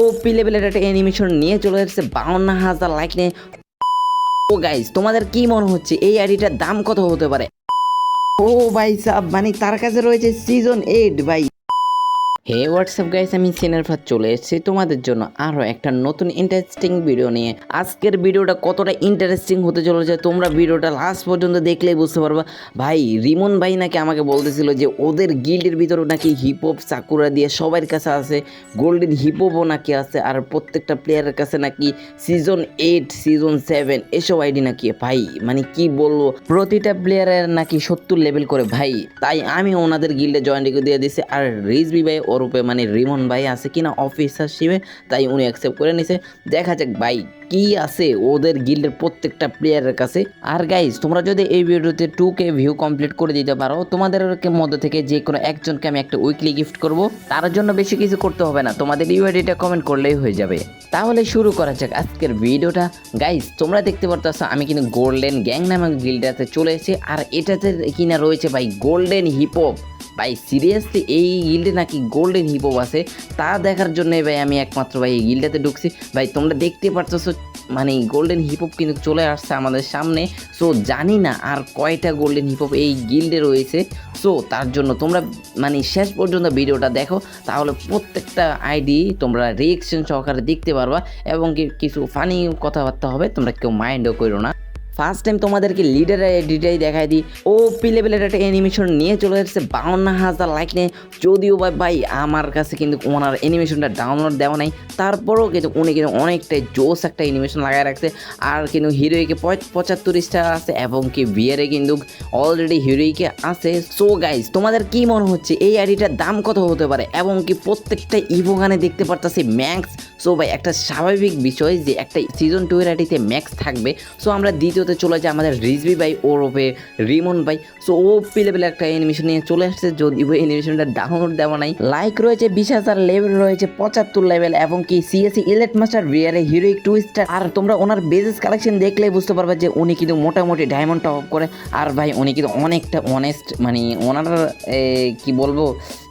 ওপি লেভেলের একটা অ্যানিমেশন নিয়ে চলে এসেছে 52,000 লাইক নিয়ে। ও গাইস, তোমাদের কি মনে হচ্ছে এই আইডিটার দাম কত হতে পারে? ও ভাই সাব, মানে তার কাছে রয়েছে সিজন 8 ভাই। হে হোয়াটসঅ্যাপ গাইস, আমি সিনারফাত চলে এসেছি তোমাদের জন্য আরও একটা নতুন ইন্টারেস্টিং ভিডিও নিয়ে। আজকের ভিডিওটা কতটা ইন্টারেস্টিং হতে চলেছে তোমরা ভিডিওটা লাস্ট পর্যন্ত দেখলেই বুঝতে পারবা। ভাই রিমন ভাই নাকি আমাকে বলতেছিল যে ওদের গিল্ডের ভিতরে নাকি হিপহপ সাকুরা দিয়ে সবার কাছে আছে, গোল্ডেন হিপহপও নাকি আছে, আর প্রত্যেকটা প্লেয়ারের কাছে নাকি সিজন 8 সিজন 7 এসব আইডি নাকি। ভাই মানে কি বলবো, প্রতিটা প্লেয়ারের নাকি 70 লেভেল করে ভাই। তাই আমি ওনাদের গিল্ডে জয়েন দিয়ে দিয়েছি। আর রিজবি ভাই ওরূপে মানে রিমন ভাই আছে কিনা অফিসার শিবে, তাই উনি অ্যাকসেপ্ট করে নিছে। দেখা যাক ভাই কি আছে ওদের গিল্ডের প্রত্যেকটা প্লেয়ারের কাছে। আর গাইজ, তোমরা যদি এই ভিডিওতে 2K ভিউ কমপ্লিট করে দিতে পারো, তোমাদের মধ্যে থেকে যে কোনো একজনকে আমি একটা উইকলি গিফট করব। তার জন্য বেশি কিছু করতে হবে না, তোমাদের ইউআইডিটা কমেন্ট করলেই হয়ে যাবে। তাহলে শুরু করা যাক আজকের ভিডিওটা। গাইজ, তোমরা দেখতে পারতেছো আমি কিন্তু গোল্ডেন গ্যাং নামক গিল্ডটাতে চলে এসেছি। আর এটাতে কিনা রয়েছে ভাই গোল্ডেন হিপহপ। ভাই সিরিয়াসলি এই গিল্ডে নাকি গোল্ডেন হিপহপ আছে, তা দেখার জন্য ভাই আমি একমাত্র ভাই এই গিল্ডটাতে ঢুকছি। ভাই তোমরা দেখতে পারতেছো মানে গোল্ডেন হিপহপ কিন্তু চলে আসছে আমাদের সামনে। সো জানি না আর কয়টা গোল্ডেন হিপহপ এই গিল্ডে রয়েছে। সো তার জন্য তোমরা মানে শেষ পর্যন্ত ভিডিওটা দেখো, তাহলে প্রত্যেকটা আইডি তোমরা রিয়েকশন সহকারে দেখতে পারবা এবং কিছু ফানি কথাবার্তা হবে, তোমরা কেউ মাইন্ডও করো না। ফার্স্ট টাইম তোমাদেরকে লিডার আইডিটাই দেখাই দিই। ওপি লেভেলের একটা অ্যানিমেশন নিয়ে চলে এসেছে 52,000 লাইক নিয়ে। যদিও ভাই আমার কাছে কিন্তু ওনার অ্যানিমেশনটা ডাউনলোড দেওয়া নাই, তারপরেও কিন্তু উনি কিন্তু অনেকটাই জোস একটা অ্যানিমেশন লাগায় রাখছে। আর কিন্তু হিরোইকে 75 স্টার আছে এবং কি বিয়ারে কিন্তু অলরেডি হিরোইকে আছে। সো গাইজ, তোমাদের কি মনে হচ্ছে এই আইডিটার দাম কত হতে পারে? এবং কি প্রত্যেকটা ইভোগানে দেখতে পারতেছি ম্যাক্স। সো ভাই একটা স্বাভাবিক বিষয় যে একটা সিজন 2 এর আইডিতে ম্যাক্স থাকবে। সো আমরা দ্বিতীয়তে চলে যাই আমাদের রিজবি ভাই ওরফে রিমন ভাই। সো ওপি লেভেলে একটা অ্যানিমেশন নিয়ে চলে আসছে, যদি ওই অ্যানিমেশনটা ডাউনলোড দেওয়া নাই। লাইক রয়েছে 20,000, লেভেল রয়েছে 75 লেভেল এবং কি সিএসি ইলেট মাস্টার বিয়ারে হিরোইক 2 স্টার। আর তোমরা ওনার বেসিস কালেকশন দেখলেই বুঝতে পারবে যে উনি কিন্তু মোটামুটি ডায়মন্ড টপ করে। আর ভাই উনি কিন্তু অনেকটা অনেস্ট, মানে ওনার কি বলবো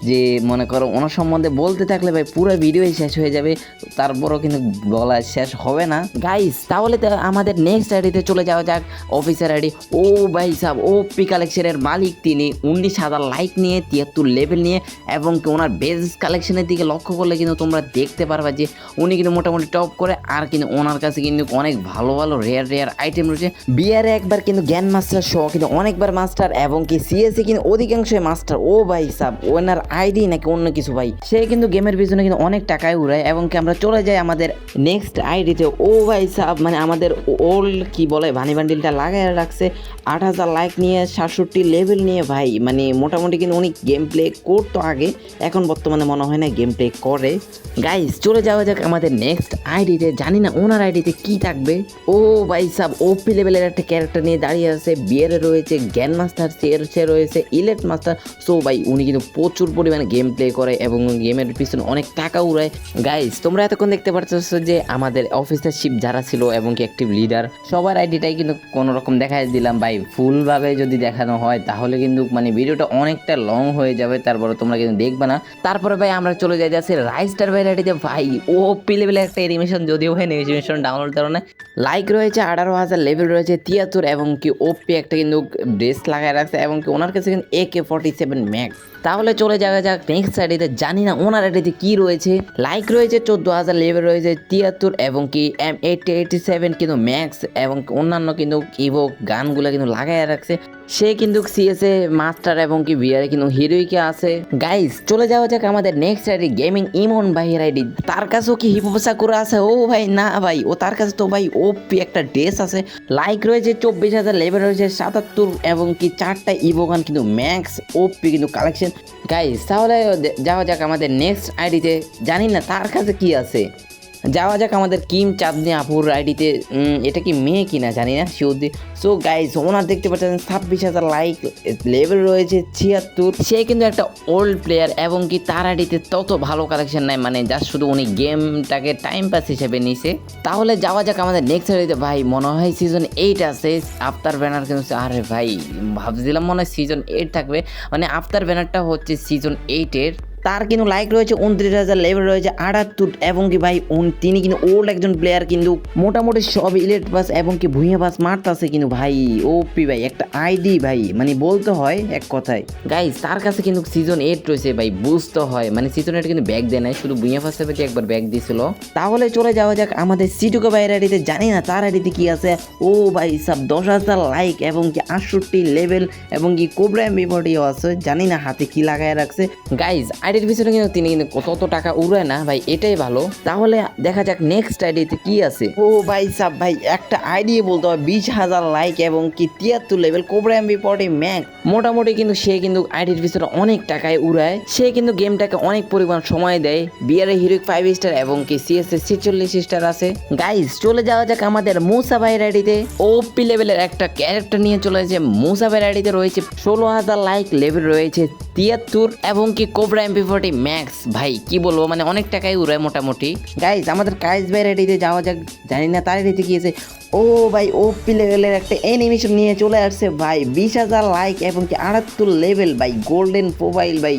যে মনে করো ওনার সম্বন্ধে বলতে থাকলে ভাই পুরো ভিডিওই শেষ হয়ে যাবে, তারপরও কিন্তু বলা শেষ হবে না গাইস। তাহলে তো আমাদের নেক্সট আইডিতে চলে যাওয়া যাক। অফিসার আইডি ও ভাই সাহেব ওপি কালেকশনের মালিক তিনি 19,000 লাইক নিয়ে 73 লেভেল নিয়ে এবং কি ওনার বেসিস কালেকশনের দিকে লক্ষ্য করলে কিন্তু তোমরা দেখতে পারবা যে উনি কিন্তু মোটামুটি টপ করে। আর কিন্তু ওনার কাছে কিন্তু অনেক ভালো ভালো রেয়ার আইটেম রয়েছে। বিয়ারে একবার কিন্তু জ্ঞান মাস্টার সহ কিন্তু অনেকবার মাস্টার এবং কি সিএসি কিন্তু অধিকাংশই মাস্টার। ও ভাই সাহেব ওনার আইডি নাকি অন্য কিছু ভাই, সে কিন্তু গেমের পিছনে কিন্তু অনেক টাকায় উড়ায়। এবং কি আমরা চলে যাই আমাদের নেক্সট আইডিতে। ও ভাই সাহেব মানে আমাদের ওল্ড কি বলে ভানি বান্ডিলটা লাগাই রাখছে 8,000 লাইক নিয়ে 67 লেভেল নিয়ে। ভাই মানে মোটামুটি কিন্তু উনি গেম প্লে করতো আগে, এখন বর্তমানে মনে হয় না গেম প্লে করে। গাইস চলে যাওয়া যাক আমাদের নেক্সট আইডিতে। জানি না ওনার আইডিতে কি থাকবে। ও ভাই সাহেব ওপি লেভেলের একটা ক্যারেক্টার নিয়ে দাঁড়িয়ে আছে। বিয়ারে রয়েছে জ্ঞান মাস্টার, সে রয়েছে ইলেট মাস্টার। সো ভাই উনি কিন্তু প্রচুর পরিমাণে গেম প্লে করে এবং গেমের পিছনে অনেক টাকা উড়ায়। গাইস তোমরা এতক্ষণ দেখতে পাচ্ছ যে আমাদের অফিসারশিপ যারা ছিল এবং কি অ্যাক্টিভ লিডার সবার আইডিটাই কিন্তু কোনো রকম দেখাই দিলাম। ভাই ফুলভাবে যদি দেখানো হয় তাহলে কিন্তু মানে ভিডিওটা অনেকটা লং হয়ে যাবে, তারপরে তোমরা কিন্তু দেখবে না। তারপরে ভাই আমরা চলে যাচ্ছি রাইস্টার ভাই আইডিতে। ভাই ওপি লেভেলের একটা অ্যানিমেশন, যদিও ভাই অ্যানিমেশন ডাউনলোড করো না। লাইক রয়েছে 18,000, লেভেল রয়েছে 73 এবং কি ওপি একটা কিন্তু ড্রেস লাগায় রাখছে এবং কি ওনার কাছে কিন্তু AK-47 ম্যাক্স। তাহলে চলে যাওয়া যাক নেক্সট আইডিতে। জানি না ওনার আইডিতে কি রয়েছে। লাইক রয়েছে 14,000, লেভেল রয়েছে 73 এবং কি M8087 কিন্তু ম্যাক্স এবং অন্যান্য কিন্তু ইভো গানগুলো কিন্তু লাগাই রাখছে। সে কিন্তু সিএসএ মাস্টার এবং কি বিয়ারে কিন্তু হিরোইকে আছে। গাইস চলে যাওয়া যাক আমাদের নেক্সট আইডি গেমিং ইমন ভাইয়ের আইডি। তার কাছেও কি হিপহপ সাকুরা আছে? ও ভাই না ভাই, ও তার কাছে তো ভাই ওপি একটা ড্রেস আছে। লাইক রয়েছে 24,000, লেভেল রয়েছে 77 এবং কি 4টা ইভো গান কিন্তু ম্যাক্স ওপি কিন্তু কালেকশন। গাইস তাহলে যাওয়া যাক আমাদের নেক্সট আইডিতে। জানি না তার কাছে কি আছে। যাওয়া যাক আমাদের কিম চাঁদনি আপুর আইডিতে। এটা কি মেয়ে কিনা জানি না শিওর। সো গাইজ ওনার দেখতে পাচ্ছেন 26,000 লাইক, লেভেল রয়েছে 76। সে কিন্তু একটা ওল্ড প্লেয়ার এবং কি তার আইডিতে তত ভালো কালেকশন নাই, মানে জাস্ট শুধু উনি গেমটাকে টাইম পাস হিসেবে নিছে। তাহলে যাওয়া যাক আমাদের নেক্সট আইডিতে। ভাই মনে হয় সিজন 8 আছে। আফতার ব্যানার কিন্তু আরে ভাই ভাবছিলাম মনে হয় সিজন 8 থাকবে, মানে আফতার ব্যানারটা হচ্ছে সিজন 8-এর। তার কিন্তু লাইক রয়েছে 29,000, লেভেল রয়েছে 78 এবং কি ভাই তিনি কিন্তু ওল্ড একজন প্লেয়ার, কিন্তু মোটামুটি সব ইলেট পাস এবং কি ভুঁইয়া পাস মারতাছে কিন্তু ভাই ওপি ভাই একটা আইডি ভাই, মানে বলতে হয় এক কথায় গাইজ তার কাছে কিন্তু সিজন 8 রয়েছে ভাই, বুঝতে হয় মানে সিজন 8 কিন্তু ব্যাগ দেয় নাই, শুধু ভুঁইয়া পাসের প্রতি একবার ব্যাগ দিছিল। তাহলে চলে যাওয়া যাক আমাদের সিটুকে ভাইয়ের আইডিতে, জানি না তার আইডিতে কি আছে। ও ভাই সব 10,000 লাইক এবং কি 68 লেভেল এবং কি কোবরা এমবিবডিও আছে, জানি না হাতে কি লাগায় রাখছে গাইজ। আইডির পিছনে কিন্তু তিনি কিন্তু কত টাকা উড়ায় না ভাই, এটাই ভালো। তাহলে দেখা যাক নেক্সট আইডিতে কি আছে। ও ভাই সাব ভাই একটা আইডি বলতে হয় 20,000 লাইক এবং কি 73 লেভেল কোবরা এমবিবডি ম্যাক, মোটামুটি কিন্তু সে কিন্তু আইডির পিছনে অনেক টাকায় উড়ায়, সে কিন্তু গেমটাকে অনেক পরিমাণ সময় দেয়। বিআরএ হিরোইক 5 স্টার এবং কি সিএসএস 46 স্টার আছে গাইজ। চলে যাওয়া যাক আমাদের মুসা ভাইয়ের আইডিতে, ওপি লেভেলের একটা ক্যারেক্টার নিয়ে চলে এসেছে মুসা ভাইয়ের আইডিতে, রয়েছে 16,000 লাইক, লেভেল রয়েছে 73 এবং কি কোবরা এমপি40 ম্যাক্স। ভাই কি বলবো মানে অনেক টাকাই উড়ায় মোটামুটি গাইজ। আমাদের কাইজ ভাইয়ের আইডিতে যাওয়া যাক, জানি না তার আইডিতে কি আছে। ও ভাই ওপি লেভেলের একটা অ্যানিমেশন নিয়ে চলে আসছে ভাই, 20,000 লাইক এবং কি 78 লেভেল ভাই, গোল্ডেন প্রোফাইল ভাই,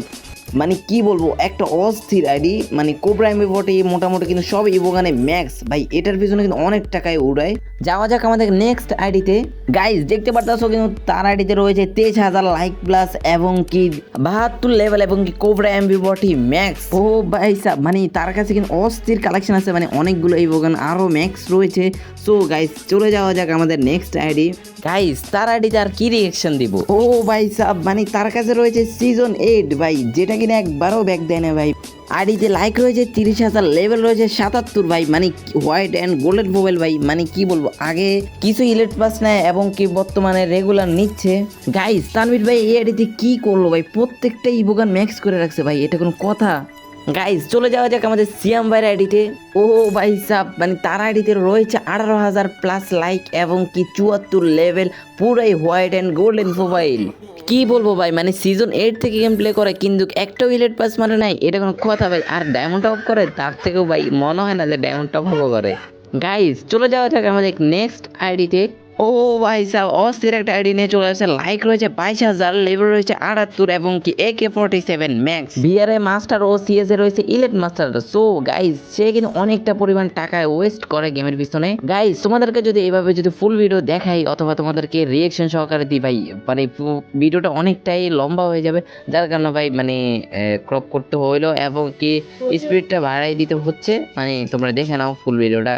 মানে কি বলবো একটা অস্থির আইডি, মানে কোবরা এমবি40 মোটামুটি কিন্তু সব ইভোগানে ম্যাক্স ভাই, এটার পিছনে কিন্তু অনেক টাকায় উড়ায়। যাওয়া যাক আমাদের নেক্সট আইডিতে গাইজ, দেখতে পারতেছো কিন্তু তার আইডিতে রয়েছে 23,000 লাইক প্লাস এবং কি 72 লেভেল এবং কি কোবরা এমবি40 ম্যাক্স। ও ভাই সাব মানে তার কাছে কিন্তু অস্থির কালেকশন আছে, মানে অনেকগুলো ইভোগান আরও ম্যাক্স রয়েছে। সো গাইজ চলে যাওয়া যাক আমাদের নেক্সট আইডি গাইজ, তার আইডিতে আর কি রিঅ্যাকশন দিব। ও ভাই সাব মানে তার কাছে রয়েছে সিজন 8 ভাই, যেটা কিনা একবারও ব্যাক দেয় না ভাই। আইডিতে লাইক রয়েছে 30,000, লেভেল রয়েছে 77 ভাই, মানে হোয়াইট অ্যান্ড গোল্ডেন মোবাইল ভাই, মানে কি বলবো আগে কিছু ইলেট পাস নেয় এবং কি বর্তমানে রেগুলার নিচ্ছে গাইজ। তানভীর ভাই এই আইডিতে কি করলো ভাই, প্রত্যেকটা ইভোগান ম্যাক্স করে রাখছে ভাই, এটা কোনো কথা গাইজ। চলে যাওয়া যাক আমাদের সিয়াম ভাইয়ের আইডিতে। ও ভাই সাব মানে তার আইডিতে রয়েছে 18,000 প্লাস লাইক এবং কি 74 লেভেল, পুরাই হোয়াইট অ্যান্ড গোল্ডেন প্রোফাইল। কি বলবো ভাই মানে সিজন 8 থেকে গেম প্লে করে কিন্তু একটাও ইলেট পাস মানে নাই, এটা কোনো কথা ভাই। আর ডায়মন্ড টপ করে তার থেকেও ভাই মনে হয় না যে ডায়মন্ড টপ করে গাইজ। চলে যাওয়া যাক আমাদের নেক্সট আইডিতে। ও ভাই সাহ অস্থির একটা আইডি নিয়ে চলে আসছে, লাইক রয়েছে 22,000, লেভেল রয়েছে 78 এবং কি AK47 ম্যাক্স, বিআরএ মাস্টার ও সিএসএ রয়েছে ইলেট মাস্টার। সো গাইজ সে কিন্তু অনেকটা পরিমাণ টাকা ওয়েস্ট করে গেমের পিছনে গাইজ। তোমাদেরকে যদি এইভাবে যদি ফুল ভিডিও দেখাই অথবা তোমাদেরকে রিয়েকশন সহকারে দিই ভাই, মানে ভিডিওটা অনেকটাই লম্বা হয়ে যাবে, যার কারণে ভাই মানে ক্রপ করতে হইলো এবং কি স্পিডটা বাড়াই দিতে হচ্ছে, মানে তোমরা দেখে নাও ফুল ভিডিওটা।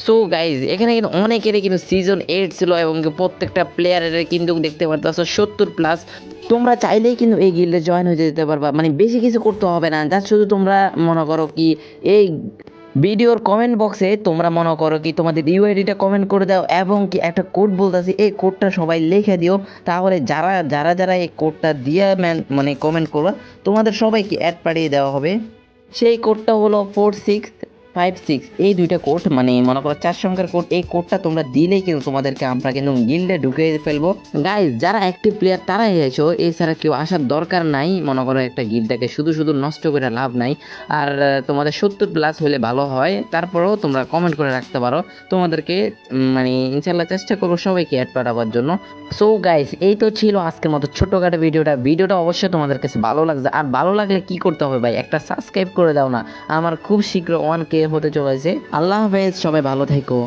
সো গাইজ এখানে কিন্তু অনেকেরই কিন্তু সিজন 8 ছিল এবং প্রত্যেকটা প্লেয়ারের কিন্তু দেখতে পারতেছো 70 প্লাস। তোমরা চাইলেই কিন্তু এই গিল্ডে জয়েন হয়ে যেতে পারবা, মানে বেশি কিছু করতে হবে না, জাস্ট শুধু তোমরা মনে করো কি এই ভিডিওর কমেন্ট বক্সে তোমরা মনে করো কি তোমাদের ইউআইডিটা কমেন্ট করে দাও এবং কি একটা কোড বলতেছি এই কোডটা সবাই লিখে দিও, তাহলে যারা যারা যারা এই কোডটা দিয়ে মানে কমেন্ট করবা তোমাদের সবাইকে অ্যাড পাঠিয়ে দেওয়া হবে। সেই কোডটা হলো 4656, এই দুইটা কোড মানে মনে করো 4 সংখ্যার কোড, এই কোডটা তোমরা দিলেই কিন্তু তোমাদেরকে আমরা কিন্তু গিল্ডে ঢুকিয়ে ফেলবো গাইজ। যারা অ্যাক্টিভ প্লেয়ার তারাই এসো, এছাড়া কেউ আসার দরকার নাই, মনে করো একটা গিল্ডটাকে শুধু শুধু নষ্ট করে লাভ নাই। আর তোমাদের 70 প্লাস হলে ভালো হয়, তারপরেও তোমরা কমেন্ট করে রাখতে পারো, তোমাদেরকে মানে ইনশাল্লাহ চেষ্টা করবো সবাইকে অ্যাড পাঠাবার জন্য। সো গাইজ এই তো ছিল আজকের মতো ছোটখাটো ভিডিওটা অবশ্যই তোমাদের কাছে ভালো লাগছে, আর ভালো লাগলে কি করতে হবে ভাই, একটা সাবস্ক্রাইব করে দাও না, আমার খুব শীঘ্র 1K হতে চলেছে। আল্লাহ হাফেজ, সবাই ভালো থেকো।